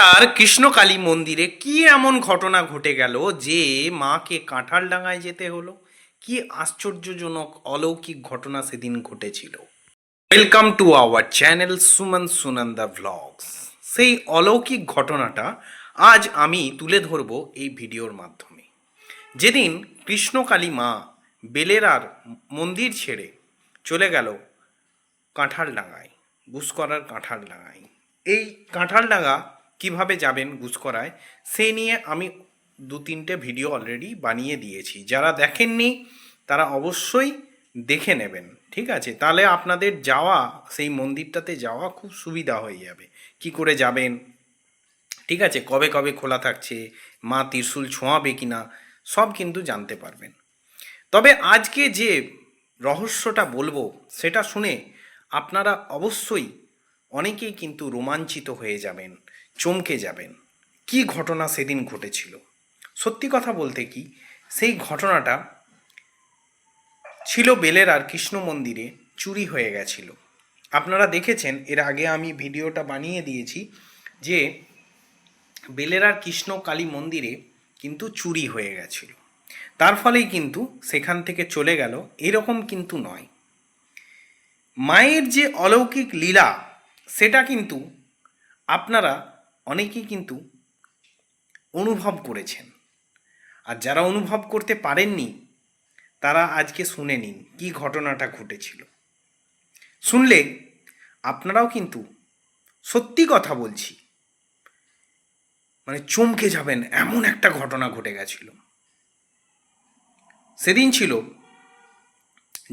আর কৃষ্ণকালী মন্দিরে কি এমন ঘটনা ঘটে গেল যে মাকে কাঁঠালডাঙায় যেতে হলো? কি আশ্চর্যজনক অলৌকিক ঘটনা সেদিন ঘটেছিল। Welcome to our channel Suman Sunanda vlogs. সেই অলৌকিক ঘটনাটা আজ আমি তুলে ধরব এই ভিডিওর মাধ্যমে। যেদিন কৃষ্ণকালী মা বেলেরার মন্দির ছেড়ে চলে গেল কাঁঠালডাঙায়, গুসকরার কাঁঠালডাঙায়। এই কাঁঠালডাঙা কিভাবে যাবেন গুসকরায়, সেই নিয়ে আমি 2-3টে ভিডিও অলরেডি বানিয়ে দিয়েছি। যারা দেখেননি তারা অবশ্যই দেখে নেবেন, ঠিক আছে? তাহলে আপনাদের যাওয়া, সেই মন্দিরটাতে যাওয়া খুব সুবিধা হয়ে যাবে। কি করে যাবেন, ঠিক আছে, কবে কবে খোলা থাকছে, মা ত্রিশূল ছোঁয়াবে কিনা, সব কিন্তু জানতে পারবেন। তবে আজকে যে রহস্যটা বলবো সেটা শুনে আপনারা অবশ্যই অনেকেই কিন্তু রোমাঞ্চিত হয়ে যাবেন, চমকে যাবেন। কি ঘটনা সেদিন ঘটেছিল? সত্যি কথা বলতে কি, সেই ঘটনাটা ছিল বেলেরার কৃষ্ণ মন্দিরে চুরি হয়ে গেছিল। আপনারা দেখেছেন, এর আগে আমি ভিডিওটা বানিয়ে দিয়েছি যে বেলেরার কৃষ্ণ কালী মন্দিরে কিন্তু চুরি হয়ে গেছিল। তার ফলেই কিন্তু সেখান থেকে চলে গেল, এরকম কিন্তু নয়। মায়ের যে অলৌকিক লীলা সেটা কিন্তু আপনারা অনেকেই কিন্তু অনুভব করেছেন। আর যারা অনুভব করতে পারেননি তারা আজকে শুনে নিন কী ঘটনাটা ঘটেছিল। শুনলে আপনারাও কিন্তু, সত্যি কথা বলছি, মানে চমকে যাবেন, এমন একটা ঘটনা ঘটে গেছিল। সেদিন ছিল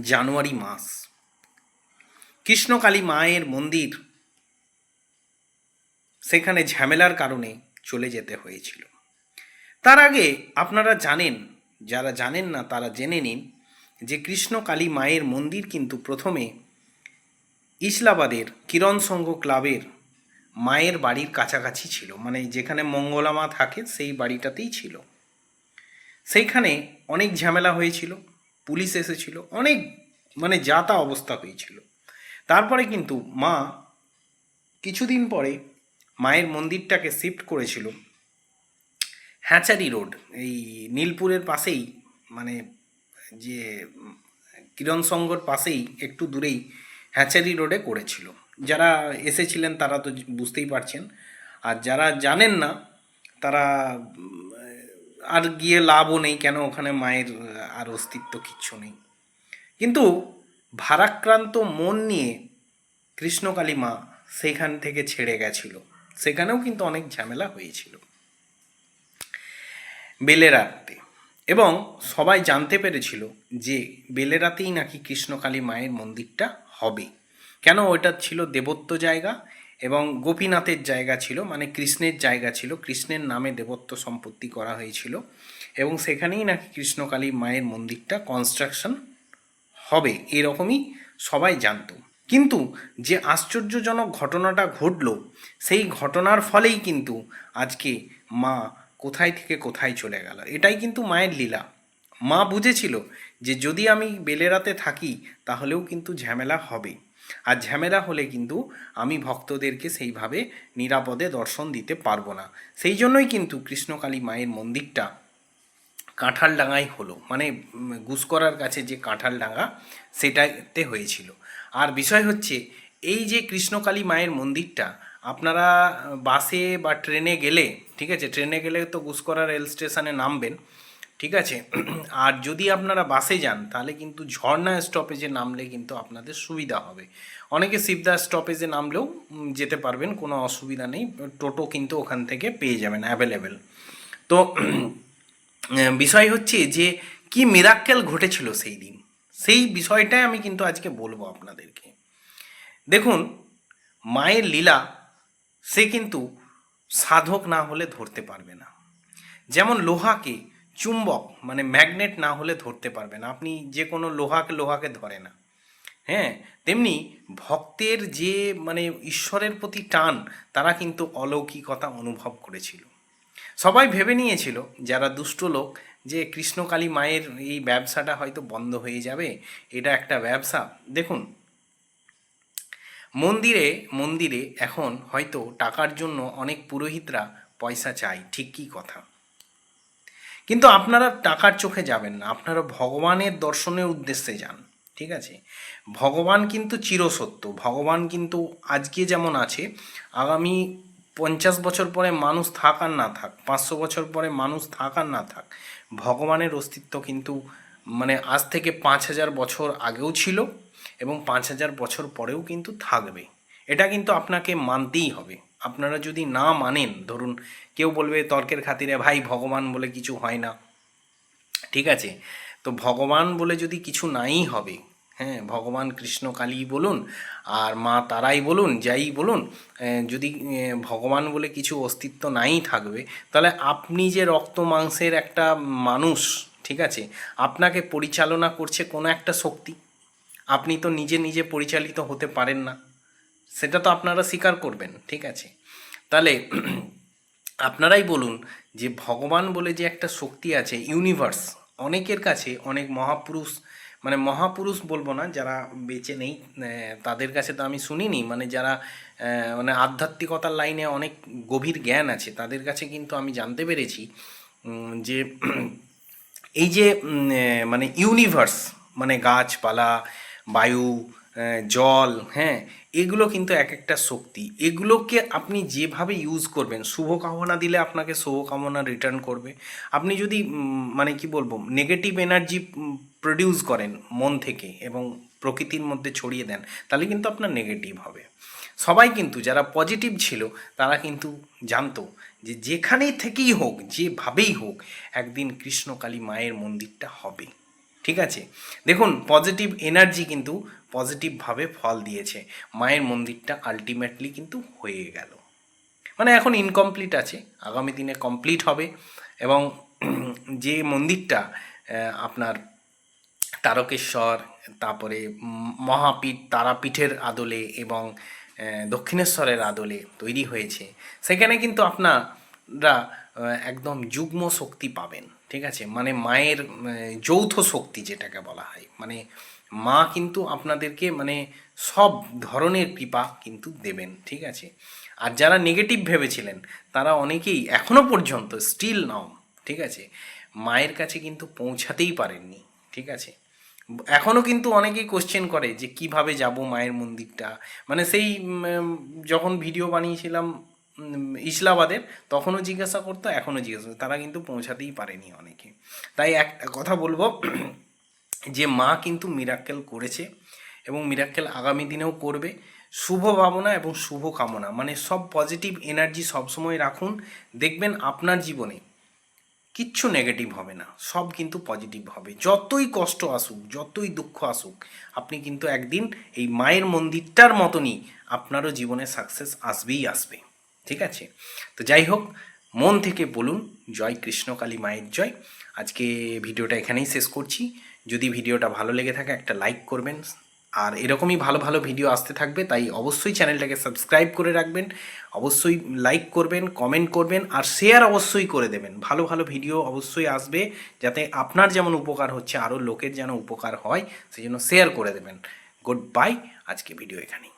জানুয়ারি মাস। কৃষ্ণকালী মায়ের মন্দির, সেখানে ঝামেলার কারণে চলে যেতে হয়েছিল। তার আগে আপনারা জানেন, যারা জানেন না তারা জেনে নিন যে কৃষ্ণকালী মায়ের মন্দির কিন্তু প্রথমে ইসলাবাদের কিরণ সংঘ ক্লাবের মায়ের বাড়ির কাছাকাছি ছিল, মানে যেখানে মঙ্গলা মা থাকে সেই বাড়িটাতেই ছিল। সেইখানে অনেক ঝামেলা হয়েছিল, পুলিশ এসেছিল, অনেক মানে যা তা অবস্থা হয়েছিল। তারপরে কিন্তু মা কিছুদিন পরে মায়ের মন্দিরটাকে শিফট করেছিল হ্যাচারি রোড, এই নীলপুরের পাশেই, মানে যে কিরণ সংঘর পাশেই একটু দূরেই হ্যাচারি রোডে করেছিল। যারা এসেছিলেন তারা তো বুঝতেই পারছেন, আর যারা জানেন না তারা আর গিয়ে লাভও নেই, কেন ওখানে মায়ের আর অস্তিত্ব কিচ্ছু নেই। কিন্তু ভারাক্রান্ত মন নিয়ে কৃষ্ণকালী মা সেইখান থেকে ছেড়ে গেছিল। সেখানেও কিন্তু অনেক ঝামেলা হয়েছিল বেলেরাতে, এবং সবাই জানতে পেরেছিল যে বেলেরাতেই নাকি কৃষ্ণকালী মায়ের মন্দিরটা হবে। কেন? ওইটা ছিল দেবত্ব জায়গা এবং গোপীনাথের জায়গা ছিল, মানে কৃষ্ণের জায়গা ছিল, কৃষ্ণের নামে দেবত্ব সম্পত্তি করা হয়েছিল, এবং সেখানেই নাকি কৃষ্ণকালী মায়ের মন্দিরটা কনস্ট্রাকশন হবে, এরকমই সবাই জানতো। কিন্তু যে আশ্চর্যজনক ঘটনাটা ঘটল, সেই ঘটনার ফলেই কিন্তু আজকে মা কোথায় থেকে কোথায় চলে গেল। এটাই কিন্তু মায়ের লীলা। মা বুঝেছিল যে যদি আমি বেলেরাতে থাকি তাহলেও কিন্তু ঝামেলা হবে, আর ঝামেলা হলে কিন্তু আমি ভক্তদেরকে সেইভাবে নিরাপদে দর্শন দিতে পারবো না। সেই জন্যই কিন্তু কৃষ্ণকালী মায়ের মন্দিরটা কাঁঠালডাঙায় হলো, মানে গুসকরার কাছে যে কাঁঠালডাঙা সেটাতে হয়েছিল। আর বিষয় হচ্ছে, এই যে কৃষ্ণকালী মায়ের মন্দিরটা আপনারা বাসে বা ট্রেনে গেলে, ঠিক আছে, ট্রেনে গেলে তো গুসকরা রেল স্টেশনে নামবেন, ঠিক আছে, আর যদি আপনারা বাসে যান তাহলে কিন্তু ঝর্ণা স্টপেজে নামলে কিন্তু আপনাদের সুবিধা হবে। অনেকে শিবদাস স্টপেজে নামলেও যেতে পারবেন, কোনো অসুবিধা নেই, টোটো কিন্তু ওখান থেকে পেয়ে যাবেন অ্যাভেলেবেল। তো বিষয় হচ্ছে যে কি মিরাক্কেল ঘটেছিল সেই দিন, সেই বিষয়টাই আমি কিন্তু আজকে বলবো আপনাদেরকে। দেখুন, মায়ের লীলা সে কিন্তু সাধক না হলে ধরতে পারবে না। যেমন লোহাকে চুম্বক মানে ম্যাগনেট না হলে ধরতে পারবে না, আপনি যে কোনো লোহাকে ধরে না, হ্যাঁ, তেমনি ভক্তের যে মানে ঈশ্বরের প্রতি টান, তারা কিন্তু অলৌকিকতা অনুভব করেছিল। সবাই ভেবে নিয়েছিল যারা দুষ্ট লোক যে কৃষ্ণকালী মায়ের এই ব্যবসাটা হয়তো বন্ধ হয়ে যাবে, এটা একটা ব্যবসা। দেখুন, মন্দিরে মন্দিরে এখন হয়তো টাকার জন্য অনেক পুরোহিতরা পয়সা চায়, ঠিক কী কথা, কিন্তু আপনারা টাকার চোখে যাবেন না, আপনারা ভগবানের দর্শনের উদ্দেশ্যে যান। ঠিক আছে, ভগবান কিন্তু চিরসত্য, ভগবান কিন্তু আজকে যেমন আছে, আগামী 50 বছর পরে মানুষ থাক আর না থাক, 500 বছর পরে মানুষ থাক আর না থাক, ভগবানের অস্তিত্ব কিন্তু মানে আজ থেকে 5000 বছর আগেও ছিল এবং 5000 বছর পরেও কিন্তু থাকবে। এটা কিন্তু আপনাকে মানতেই হবে। আপনারা যদি না মানেন, ধরুন কেউ বলবে তর্কের খাতিরে, ভাই ভগবান বলে কিছু হয় না, ঠিক আছে, তো ভগবান বলে যদি কিছু নাই হবে, হ্যাঁ, ভগবান কৃষ্ণ কালী বলুন আর মা তারাই বলুন, যাই বলুন, যদি ভগবান বলে কিছু অস্তিত্ব নাই থাকবে, তাহলে আপনি যে রক্ত মাংসের একটা মানুষ, ঠিক আছে, আপনাকে পরিচালনা করছে কোনো একটা শক্তি, আপনি তো নিজে নিজে পরিচালিত হতে পারেন না, সেটা তো আপনারা স্বীকার করবেন। ঠিক আছে, তাহলে আপনারাই বলুন যে ভগবান বলে যে একটা শক্তি আছে, ইউনিভার্স, অনেকের কাছে অনেক মহাপুরুষ, মানে মহাপুরুষ বলবো না, যারা বেঁচে নেই তাদের কাছে তো আমি শুনিনি, মানে যারা মানে আধ্যাত্মিকতার লাইনে অনেক গভীর জ্ঞান আছে, তাদের কাছে কিন্তু আমি জানতে পেরেছি যে এই যে মানে ইউনিভার্স, মানে গাছপালা, বায়ু, জল, হ্যাঁ, এগুলো কিন্তু এক একটা শক্তি, এগুলোকে আপনি যেভাবে ইউজ করবেন, শুভকামনা দিলে আপনাকে শুভকামনা রিটার্ন করবে। আপনি যদি মানে কি বলবো, নেগেটিভ এনার্জি প্রডিউস করেন মন থেকে এবং প্রকৃতির মধ্যে ছড়িয়ে দেন, তাহলে কিন্তু আপনার নেগেটিভ হবে। সবাই কিন্তু যারা পজিটিভ ছিল তারা কিন্তু জানতো যে যেখানেই থেকেই হোক, যেভাবেই হোক, একদিন কৃষ্ণকালী মায়ের মন্দিরটা হবে। ঠিক আছে, দেখুন পজিটিভ এনার্জি কিন্তু পজিটিভভাবে ফল দিয়েছে, মায়ের মন্দিরটা আলটিমেটলি কিন্তু হয়ে গেল। মানে এখন ইনকমপ্লিট আছে, আগামী দিনে কমপ্লিট হবে। এবং যে মন্দিরটা আপনার তারকেশ্বর, তারপরে মহাপীঠ তারাপীঠের আদলে এবং দক্ষিণেশ্বরের আদলে তৈরি হয়েছে, সেখানে কিন্তু আপনারা একদম যুগ্ম শক্তি পাবেন। ঠিক আছে, মানে মায়ের যৌথ শক্তি যেটাকে বলা হয়, মানে মা কিন্তু আপনাদেরকে মানে সব ধরনের কৃপা কিন্তু দেবেন। ঠিক আছে, আর যারা নেগেটিভ ভেবেছিলেন তারা অনেকেই এখনও পর্যন্ত স্টিল নাও, ঠিক আছে, মায়ের কাছে কিন্তু পৌঁছাতেই পারেননি। ঠিক আছে, এখনও কিন্তু অনেকেই কোশ্চেন করে যে কিভাবে যাব মায়ের মন্দিরটা, মানে সেই যখন ভিডিও বানিয়েছিলাম ইসলামাবাদের, তখনও জিজ্ঞাসা করতো, এখনও জিজ্ঞাসা করতো, তারা কিন্তু পৌঁছাতেই পারেনি অনেকে। তাই একটা কথা বলবো যে মা কিন্তু মিরাক্কেল করেছে এবং মিরাক্কেল আগামী দিনেও করবে। শুভ ভাবনা এবং শুভ কামনা, মানে সব পজিটিভ এনার্জি সবসময় রাখুন, দেখবেন আপনার জীবনে কিচ্ছু নেগেটিভ হবে না, সব কিন্তু পজিটিভ হবে। যতই কষ্ট আসুক, যতই দুঃখ আসুক, আপনি কিন্তু একদিন এই মায়ের মন্দিরটার মতনই আপনারও জীবনে সাকসেস আসবেই আসবে। ঠিক আছে, তো যাই হোক, মন থেকে বলুন জয় কৃষ্ণকালী মায়ের জয়। আজকে ভিডিওটা এখানেই শেষ করছি। যদি ভিডিওটা ভালো লেগে থাকে একটা লাইক করবেন, আর এরকমই ভালো ভালো ভিডিও আসতে থাকবে, তাই অবশ্যই চ্যানেলটাকে সাবস্ক্রাইব করে রাখবেন, অবশ্যই লাইক করবেন, কমেন্ট করবেন, আর শেয়ার অবশ্যই করে দেবেন। ভালো ভালো ভিডিও অবশ্যই আসবে, যাতে আপনার যেমন উপকার হচ্ছে আরও লোকের যেন উপকার হয়, সেই জন্য শেয়ার করে দেবেন। গুড বাই, আজকে ভিডিও এখানেই।